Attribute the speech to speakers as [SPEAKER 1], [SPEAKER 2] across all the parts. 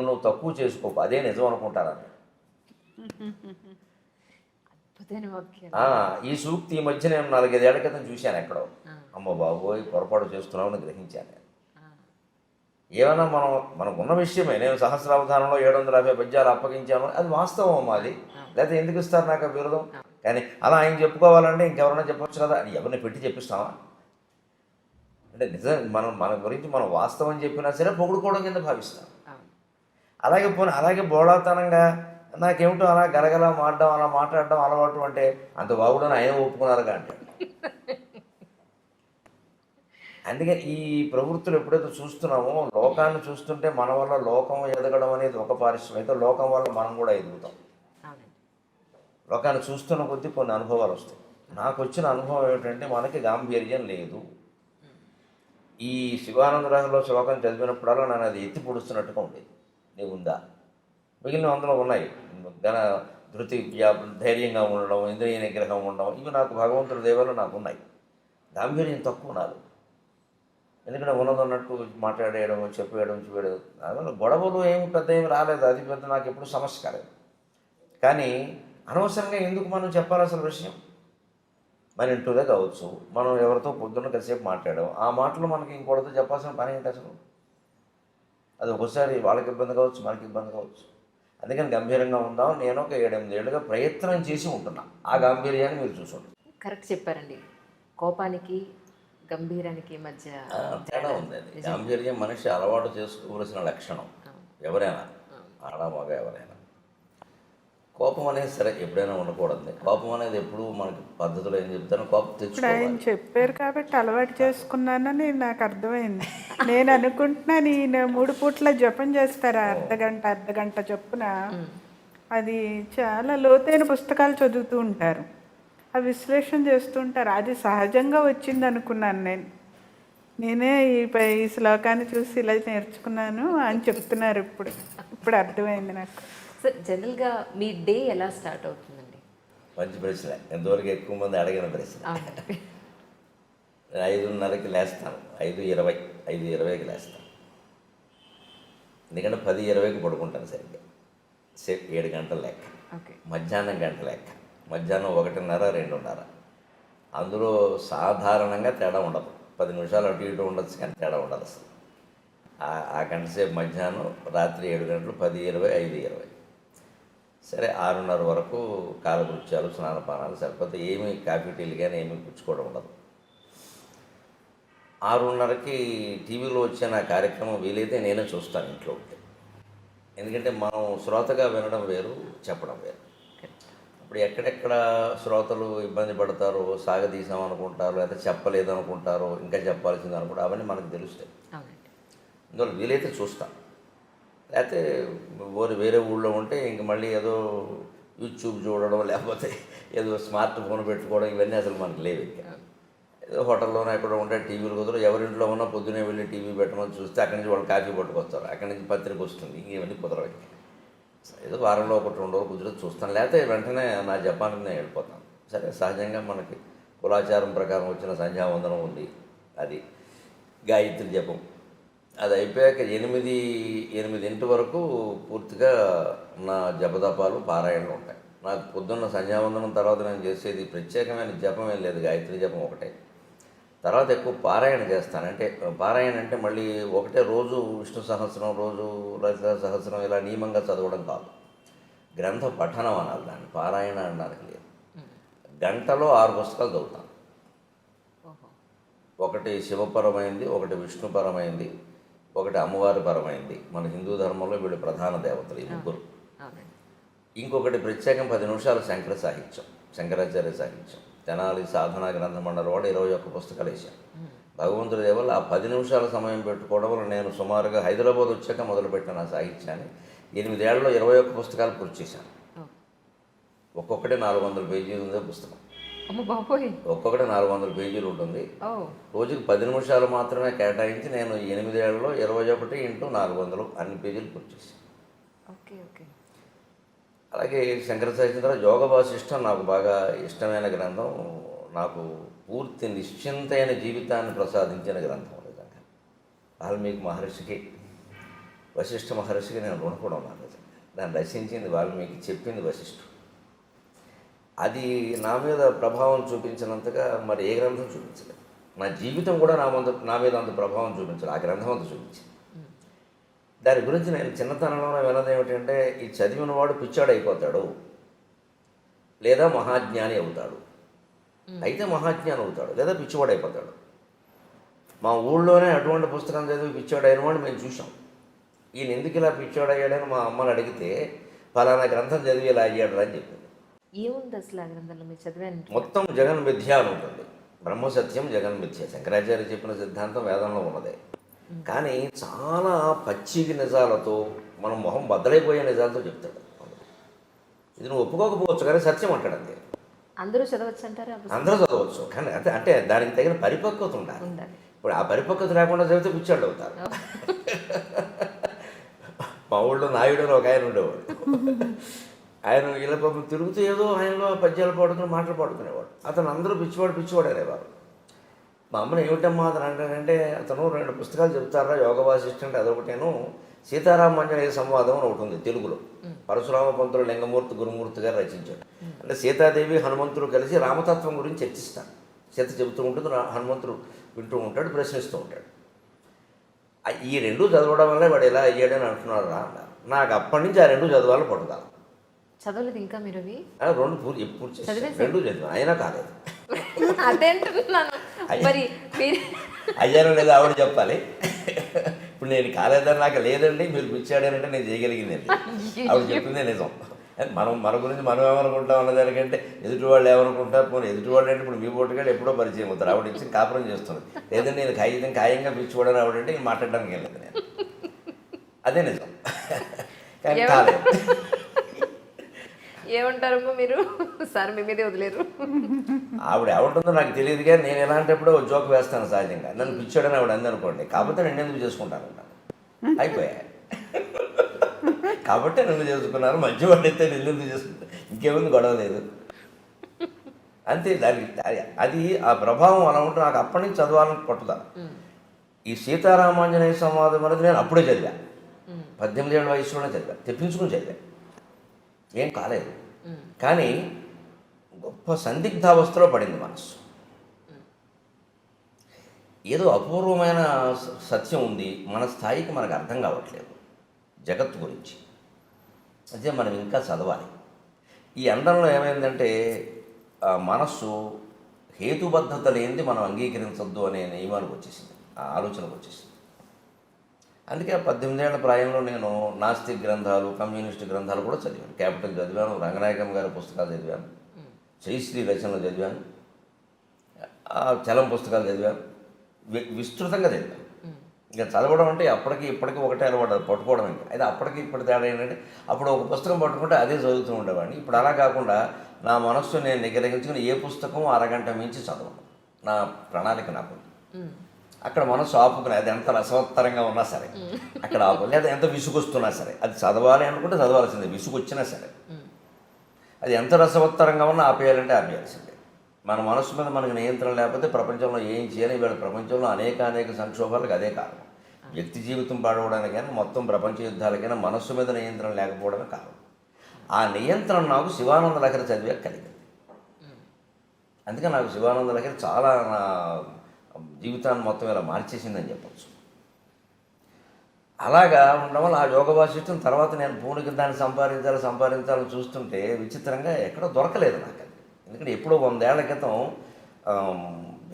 [SPEAKER 1] నువ్వు తక్కువ చేసుకోకు, అదే నిజం అనుకుంటానని. ఈ సూక్తి ఈ మధ్య నేను 4-5 ఏళ్ల క్రితం చూశాను ఎక్కడో. అమ్మ బాబోయ్, పొరపాటు చేస్తున్నామని గ్రహించాను నేను. ఏమైనా మనకున్న విషయమే. నేను సహస్రావధానంలో 750 పద్యాలు అప్పగించాను, అది వాస్తవం అమ్మా. అది లేకపోతే ఎందుకు ఇస్తారు నాకు ఆ బిరుదం? కానీ అలా ఆయన చెప్పుకోవాలంటే ఇంకెవరైనా చెప్పొచ్చు కదా. అని ఎవరిని పెట్టి చెప్పిస్తామా? అంటే నిజం మన గురించి మనం వాస్తవం చెప్పినా సరే పొగుడుకోవడం కింద భావిస్తాం. అలాగే బోళాతనంగా నాకేమిటో అలా గలగల అలా మాట్లాడడం అలవాటు అంటే అంత బాగుడని ఆయన ఒప్పుకున్నారుగా అంటే. అందుకే ఈ ప్రవృత్తులు ఎప్పుడైతే చూస్తున్నామో, లోకాన్ని చూస్తుంటే మన వల్ల లోకం ఎదగడం అనేది ఒక పారిశ్రమ అయితే, లోకం వల్ల మనం కూడా ఎదుగుతాం. లోకాన్ని చూస్తున్న కొద్దీ కొన్ని అనుభవాలు వస్తాయి. నాకు వచ్చిన అనుభవం ఏమిటంటే, మనకి గాంభీర్యం లేదు. ఈ శివానందరాజులో శ్లోకం చదివినప్పుడల్లా నన్ను అది ఎత్తి పొడుస్తున్నట్టుగా ఉండేది. నీవు ఉందా? మిగిలిన అందులో ఉన్నాయి. ధృతి, ధైర్యంగా ఉండడం, ఇంద్రియ నిగ్రహం ఉండడం, ఇవి నాకు భగవంతుడి దేవాలు నాకు ఉన్నాయి. గాంభీర్యం తక్కువ నాది. ఎందుకంటే ఉన్నదన్నట్టు మాట్లాడేయడం, చెప్పేయడం. అందువల్ల గొడవలు ఏమి రాలేదు. అది పెద్ద నాకు ఎప్పుడు సమస్య కాలేదు. కానీ అనవసరంగా ఎందుకు మనం చెప్పాలి అసలు విషయం? మన ఇంటిదే కావచ్చు, మనం ఎవరితో పొద్దున్న కాసేపు మాట్లాడాం, ఆ మాటలు మనకి ఇంకోటితో చెప్పాల్సిన పని ఏంటి అసలు? అది ఒకసారి వాళ్ళకి ఇబ్బంది కావచ్చు, మనకి ఇబ్బంది కావచ్చు. అందుకని గంభీరంగా ఉందాం. నేను ఒక 7-8 ఏళ్ళుగా ప్రయత్నం చేసి ఉంటున్నా. ఆ గాంభీర్యాన్ని మీరు చూసుకోండి.
[SPEAKER 2] కరెక్ట్ చెప్పారండి. కోపానికి గంభీరానికి మధ్య
[SPEAKER 1] తేడా ఉంది. అది గాంభీర్యం మనిషి అలవాటు చేసుకోవలసిన లక్షణం. ఎవరైనా, ఆడ మగ ఎవరైనా. కోపం అనేది సరే ఎప్పుడైనా ఉండకూడదు. కోపం అనేది ఎప్పుడు మనకి పద్ధతిలో ఏం చెప్తాను, కోపం తెచ్చుకోవాలి.
[SPEAKER 3] ఆయన చెప్పారు కాబట్టి అలవాటు చేసుకున్నానని నాకు అర్థమైంది. నేను అనుకుంటున్నాను ఈయన 3 పూట్ల జపం చేస్తారు, అర్ధగంట చొప్పున. అది చాలా లోతైన పుస్తకాలు చదువుతూ ఉంటారు, ఆ విశ్లేషణ చేస్తుంటారు. అది సహజంగా వచ్చింది అనుకున్నాను నేనే ఈ శ్లోకాన్ని చూసి ఇలా నేర్చుకున్నాను అని చెప్తున్నారు. ఇప్పుడు అర్థమైంది నాకు.
[SPEAKER 2] సార్, జనరల్గా మీ డే ఎలా స్టార్ట్ అవుతుందండి?
[SPEAKER 1] మంచి ప్రశ్న, ఎంతవరకు ఎక్కువ మంది అడిగిన ప్రశ్న. 5:30కి లేస్తాను, 5:20కి లేస్తాను. ఎందుకంటే 10:20కి పడుకుంటాను సరిగ్గా. 7 గంటల లెక్క. మధ్యాహ్నం గంట లెక్క. మధ్యాహ్నం 1:30, 2:30. అందులో సాధారణంగా తేడా ఉండదు. 10 నిమిషాలు అటు ఇటు ఉండొచ్చు, కానీ తేడా ఉండదు అసలు. ఆ గంట సేపు మధ్యాహ్నం, రాత్రి 7 గంటలు, 10:20, 5:20. సరే 6:30 వరకు కాలకృత్యాలు, స్నానపానాలు సరిపోతే ఏమీ కాఫీ టీలు కానీ ఏమీ పుచ్చుకోవడం ఉండదు. 6:30కి టీవీలో వచ్చే నా కార్యక్రమం వీలైతే నేనే చూస్తాను ఇంట్లో ఉంటే. ఎందుకంటే మనం శ్రోతగా వినడం వేరు, చెప్పడం వేరు. ఇప్పుడు ఎక్కడెక్కడ శ్రోతలు ఇబ్బంది పడతారో, సాగదీసాం అనుకుంటారు, లేకపోతే చెప్పలేదు అనుకుంటారో, ఇంకా చెప్పాల్సింది అనుకుంటారు, అవన్నీ మనకు తెలుస్తాయి. అందువల్ల వీలైతే చూస్తాం. లేకపోతే వేరే ఊళ్ళో ఉంటే ఇంక మళ్ళీ ఏదో యూట్యూబ్ చూడడం, లేకపోతే ఏదో స్మార్ట్ ఫోన్ పెట్టుకోవడం, ఇవన్నీ అసలు మనకు లేవు. ఇంకా ఏదో హోటల్లోనే ఎక్కడ ఉంటే టీవీలు కుదరదు. ఎవరింట్లో ఉన్నా పొద్దునే వెళ్ళి టీవీ పెట్టమని చూస్తే అక్కడి నుంచి వాళ్ళు కాఫీ పట్టుకొస్తారు, అక్కడి నుంచి పత్రిక వస్తుంది, ఇంక ఇవన్నీ కుదరవు. ఏదో వారంలో 1-2 రోజులు కుదిరితే చూస్తాను, లేకపోతే వెంటనే నా జపానికి నేను వెళ్ళిపోతాను. సరే, సహజంగా మనకి కులాచారం ప్రకారం వచ్చిన సంధ్యావందనం ఉంది, అది గాయత్రి జపం. అది అయిపోయాక 8 వరకు పూర్తిగా నా జపదపాలు, పారాయణలు ఉంటాయి. నాకు పొద్దున్న సంధ్యావందనం తర్వాత నేను చేసేది ప్రత్యేకమైన జపం ఏం లేదు, గాయత్రి జపం ఒకటే. తర్వాత ఎక్కువ పారాయణ చేస్తాను. అంటే పారాయణ అంటే మళ్ళీ ఒకటే రోజు విష్ణు సహస్రం, రోజు లలిత సహస్రం ఇలా నియమంగా చదవడం కాదు, గ్రంథ పఠనం అనాలి దాన్ని, పారాయణ అనడానికి లేదు. గంటలో 6 పుస్తకాలు చదువుతాను. ఒకటి శివపరమైంది, ఒకటి విష్ణుపరమైంది, ఒకటి అమ్మవారి పరమైంది. మన హిందూ ధర్మంలో వీళ్ళు ప్రధాన దేవతలు, ఈ ముగ్గురు. ఇంకొకటి ప్రత్యేకం 10 నిమిషాలు శంకర సాహిత్యం, శంకరాచార్య సాహిత్యం. తెనాలి సాధనా గ్రంథ మండలి వాడు 21 పుస్తకాలు వేశాను. భగవంతుడి దేవల్ల ఆ 10 నిమిషాల సమయం పెట్టుకోవడం వల్ల నేను సుమారుగా హైదరాబాద్ వచ్చాక మొదలుపెట్టిన ఆ సాహిత్యాన్ని 8 ఏళ్లలో 21 పుస్తకాలు పూర్తి చేశాను. ఒక్కొక్కటి 400 పేజీలు ఉందే పుస్తకం. ఒక్కొక్కటి 400 పేజీలు ఉంటుంది. రోజుకి 10 నిమిషాలు మాత్రమే కేటాయించి నేను 8 ఏళ్లలో 21 × 400 అన్ని పేజీలు పూర్తి చేశాను. అలాగే శంకర సాహిత్యం ద్వారా యోగ వాసిష్టం నాకు బాగా ఇష్టమైన గ్రంథం. నాకు పూర్తి నిశ్చింతైన జీవితాన్ని ప్రసాదించిన గ్రంథం. నిజంగా వాల్మీకి మహర్షికి వశిష్ఠ మహర్షికి నేను రుణపడి ఉన్నాను. దాన్ని రచించింది వాల్మీకి, చెప్పింది వశిష్ఠుడు. అది నా మీద ప్రభావం చూపించినంతగా మరి ఏ గ్రంథం చూపించలేదు. నా జీవితం కూడా నా మీద అంత ప్రభావం చూపించలేదు, ఆ గ్రంథం అంత చూపించింది. దాని గురించి నేను చిన్నతనంలో విన్నది ఏమిటంటే, ఈ చదివిన వాడు పిచ్చాడు అయిపోతాడు, లేదా మహాజ్ఞాని అవుతాడు. అయితే మహాజ్ఞాని అవుతాడు, లేదా పిచ్చివాడు అయిపోతాడు. మా ఊళ్ళోనే అటువంటి పుస్తకం చదివి పిచ్చాడు అయిన వాడు మేము చూసాం. ఈయన ఎందుకు ఇలా పిచ్చాడు అయ్యాడని మా అమ్మని అడిగితే, ఫలానా గ్రంథం చదివి ఇలా అయ్యాడు అని చెప్పింది.
[SPEAKER 2] ఏముంది అసలు ఆ గ్రంథంలో మీరు చదివాను?
[SPEAKER 1] మొత్తం జగన్ మిథ్య అని ఉంటుంది. బ్రహ్మసత్యం జగన్ మిథ్య, శంకరాచార్య చెప్పిన సిద్ధాంతం వేదంలో ఉన్నదే. కానీ చాలా పచ్చికి నిజాలతో, మనం మొహం బద్దలైపోయే నిజాలతో చెప్తాడు. ఇది నువ్వు ఒప్పుకోకపోవచ్చు, కానీ సత్యం అంటాడు అంతే.
[SPEAKER 2] అందరూ చదవచ్చు అంటారా?
[SPEAKER 1] అందరూ చదవచ్చు, కానీ అంటే దానికి తగిన పరిపక్వత ఉండాలి. ఇప్పుడు ఆ పరిపక్వత లేకుండా చదివితే పిచ్చాళ్ళు అవుతారు. మా ఊళ్ళో నాయుడు అని ఒక ఆయన ఉండేవాడు. ఆయన ఇలా పాపం తిరుగుతూ ఏదో ఆయనలో పద్యాలు పాడుకుని మాటలు పాడుకునేవాడు. అతను అందరూ పిచ్చివాడు అనేవారు. మా అమ్మని ఏమిటమ్మా అతను అంటాడంటే, అతను 2 పుస్తకాలు చెప్తారా, యోగ వాసిష్ఠ అంటే అదొకటేను, సీతారామాంజనేయ సంవాదం అని ఒకటి ఉంది తెలుగులో. పరశురామ పంతులు లింగమూర్తి గురుమూర్తి గారు రచించాడు. అంటే సీతాదేవి హనుమంతుడు కలిసి రామతత్వం గురించి చర్చిస్తారు. సీత చెబుతూ ఉంటుంది, హనుమంతుడు వింటూ ఉంటాడు, ప్రశ్నిస్తూ ఉంటాడు. ఈ 2 చదవడం వల్ల వాడు ఎలా అయ్యాడని అంటున్నాడు రా అన్నారు. నాకు అప్పటి నుంచి ఆ 2 చదవాలని పట్టుదల.
[SPEAKER 2] చదవలేదు ఇంకా మీరు అవి?
[SPEAKER 1] 2 ఎప్పుడు చేసి 2 చదివాను, అయినా కాలేదు.
[SPEAKER 2] అదేంటున్నాను మరి.
[SPEAKER 1] అయ్యారో లేదా ఆవిడ చెప్పాలి. ఇప్పుడు నేను కాలేదని నాకు లేదండి, మీరు పిచ్చాడనంటే నేను చేయగలిగిందండి. ఆవిడ చెప్పిందే నిజం. మన గురించి మనం ఏమనుకుంటాం అన్నదానికంటే ఎదుటి వాళ్ళు ఏమనుకుంటారు. పోనీ ఎదుటి వాళ్ళు అంటే ఇప్పుడు మీ పోటుగాడు ఎప్పుడో పరిచయం అవుతారు. ఆవిడ ఇచ్చి కాపురం చేస్తుంది. లేదంటే నేను ఖాయంగా పిచ్చివాడని ఆవిడంటే నేను మాట్లాడడానికి వెళ్ళలేదు నేను. అదే నిజం. కానీ కాలేదు.
[SPEAKER 2] ఏమంటారమ్మా మీరు? సార్ మీ మీదే వదిలేరు.
[SPEAKER 1] ఆవిడ ఏమంటుందో నాకు తెలియదు, కానీ నేను ఎలాంటప్పుడు జోక్ వేస్తాను సహజంగా. నన్ను పిచ్చాడని ఆవిడ అందనుకోండి, కాకపోతే నేను ఎందుకు చేసుకుంటాను అయిపోయా. కాబట్టి నన్ను చేసుకున్నారు, మంచివాడు అయితే నేను ఎందుకు చేసుకుంటాను, ఇంకేముంది, గొడవ లేదు అంతే. అది ఆ ప్రభావం అలా ఉంటే నాకు అప్పటి నుంచి చదవాలని పట్టుదల. ఈ సీతారామాంజనేయ సంవాదం అనేది నేను అప్పుడే చదివా, 18 ఏళ్ళ వయసులోనే చదివా, తెప్పించుకుని చదివా, ఏం కాలేదు. కానీ గొప్ప సందిగ్ధావస్థలో పడింది మనసు. ఏదో అపూర్వమైన సత్యం ఉంది, మన స్థాయికి మనకు అర్థం కావట్లేదు జగత్తు గురించి. అదే మనం ఇంకా చదవాలి. ఈ అండంలో ఏమైందంటే, మనస్సు హేతుబద్ధత లేనిది మనం అంగీకరించొద్దు అనే నియమానికి వచ్చేసింది, ఆ ఆలోచనకు వచ్చేసింది. అందుకే 18 ఏళ్ల ప్రాయంలో నేను నాస్తిక్ గ్రంథాలు, కమ్యూనిస్ట్ గ్రంథాలు కూడా చదివాను. క్యాపిటల్ చదివాను, రంగనాయకం గారి పుస్తకాలు చదివాను, శ్రీశ్రీ రచనలు చదివాను, చలం పుస్తకాలు చదివాను, విస్తృతంగా చదివాను. ఇంకా చదవడం అంటే అప్పటికి ఇప్పటికీ ఒకటే అలవాటు, పట్టుకోవడం. ఇంకా అయితే అప్పటికి ఇప్పటి తేడా ఏంటంటే, అప్పుడు ఒక పుస్తకం పట్టుకుంటే అదే చదువుతూ ఉండేవాడిని. ఇప్పుడు అలా కాకుండా నా మనస్సు నేను నిగ్రహించుకుని ఏ పుస్తకం అరగంట మించి చదవను. నా ప్రణాళిక నాకు అక్కడ మనసు ఆపుకుని, అది ఎంత రసవత్తరంగా ఉన్నా సరే అక్కడ ఆపు, లేదా ఎంత విసుగొస్తున్నా సరే అది చదవాలి అనుకుంటే చదవాల్సిందే, విసుగొచ్చినా సరే. అది ఎంత రసవత్తరంగా ఉన్నా ఆపేయాలంటే ఆపేయాల్సిందే. మన మనసు మీద మనకు నియంత్రణ లేకపోతే ప్రపంచంలో ఏం చేయాలి? వీళ్ళ ప్రపంచంలో అనేక సంక్షోభాలకు అదే కారణం. వ్యక్తి జీవితం పాడవడానికైనా, మొత్తం ప్రపంచ యుద్ధాలకైనా మనస్సు మీద నియంత్రణ లేకపోవడమే కారణం. ఆ నియంత్రణ నాకు శివానంద లహరి చదివాక కలిగింది. అందుకే నాకు శివానంద లహరి చాలా నా జీవితాన్ని మొత్తం ఇలా మార్చేసిందని చెప్పచ్చు. అలాగా ఉండడం వల్ల ఆ యోగ వాసిష్టం తర్వాత నేను పూనికి దాన్ని సంపాదించాలని చూస్తుంటే విచిత్రంగా ఎక్కడో దొరకలేదు నాకు అది. ఎందుకంటే ఎప్పుడో 100 ఏళ్ల క్రితం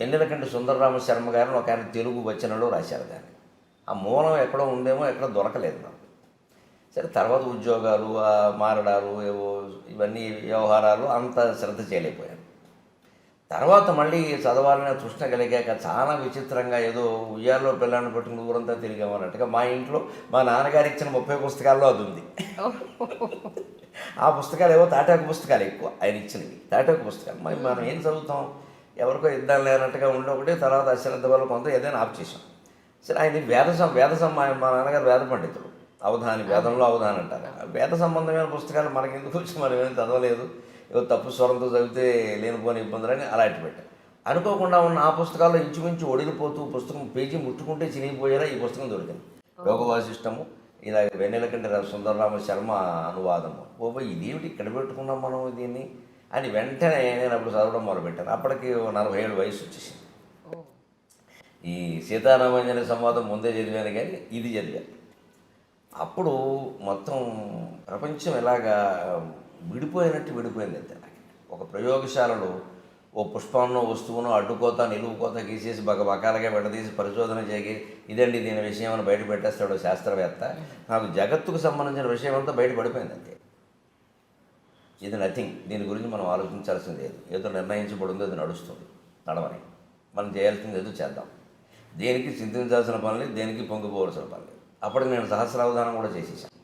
[SPEAKER 1] వెన్నెలకంటి సుందరరామ శర్మ గారిని ఒక ఆయన తెలుగు వచనంలో రాశారు దాన్ని. ఆ మూలం ఎక్కడో ఉందేమో, ఎక్కడో దొరకలేదు నాకు. సరే, తర్వాత ఉద్యోగాలు, మారడాలు, ఏవో ఇవన్నీ వ్యవహారాలు అంత శ్రద్ధ చేయలేకపోయాను. తర్వాత మళ్ళీ చదవాలనే తృష్ణ కలిగాక చాలా విచిత్రంగా ఏదో ఉయ్యాల్లో పిల్లాన్ని పట్టుకుని ఊరంతా తిరిగామన్నట్టుగా మా ఇంట్లో మా నాన్నగారు ఇచ్చిన 30 పుస్తకాల్లో అది ఉంది. ఆ పుస్తకాలు ఏవో తాటాకు పుస్తకాలు ఎక్కువ ఆయన ఇచ్చినవి, తాటాకు పుస్తకాలు. మరి మనం ఏం చదువుతాం, ఎవరికో ఇద్దాం లేనట్టుగా ఉండి ఒకటి, తర్వాత అశ్రద్ధ వల్ల కొంత ఏదైనా ఆప్ చేసాం. సరే, ఆయన మా నాన్నగారు వేద పండితుడు, అవధాని, వేదంలో అవధాని అంటారు. వేద సంబంధమైన పుస్తకాలు మనకెందుకు వచ్చి మనం ఏమైనా చదవలేదు, ఏదో తప్పు స్వరంతో చదివితే లేనిపోని ఇబ్బందులని అలాంటి పెట్టారు. అనుకోకుండా ఉన్న ఆ పుస్తకాల్లో ఇంచుమించు ఒడిలిపోతూ పుస్తకం పేజీ ముట్టుకుంటే చినిగిపోయేలా ఈ పుస్తకం దొరికింది. యోగ వాసిష్టము, ఇలాగ వెన్నెలకంటే సుందరరామ శర్మ అనువాదము. ఓ ఇదేమిటి ఇక్కడ పెట్టుకున్నాం మనం దీన్ని అని వెంటనే నేను అప్పుడు చదవడం మొదలుపెట్టాను. అప్పటికి 47 వయసు వచ్చేసింది. ఈ సీతారామాంజన సంవాదం ముందే చదివాను కానీ ఇది చదివాను. అప్పుడు మొత్తం ప్రపంచం ఎలాగా విడిపోయినట్టు అంతే నాకు. ఒక ప్రయోగశాలలో ఓ పుష్పాన్నో వస్తువునో అడ్డుకోత నిలువుకోత గీసేసి బకబకాలుగా విడదీసి పరిశోధన చేసి ఇదండి దీని విషయం అని బయట పెట్టేస్తాడు శాస్త్రవేత్త. నాకు జగత్తుకు సంబంధించిన విషయం అంతా బయటపడిపోయింది అంతే. ఇది నథింగ్. దీని గురించి మనం ఆలోచించాల్సింది లేదు. ఏదో నిర్ణయించబడిందో అది నడుస్తుంది, నడవని. మనం చేయాల్సింది ఏదో చేద్దాం. దేనికి చింతించాల్సిన పని లేదు, దేనికి పొంగిపోవలసిన పని లేదు. అప్పటికి నేను సహస్రావధానం కూడా చేసేసాను.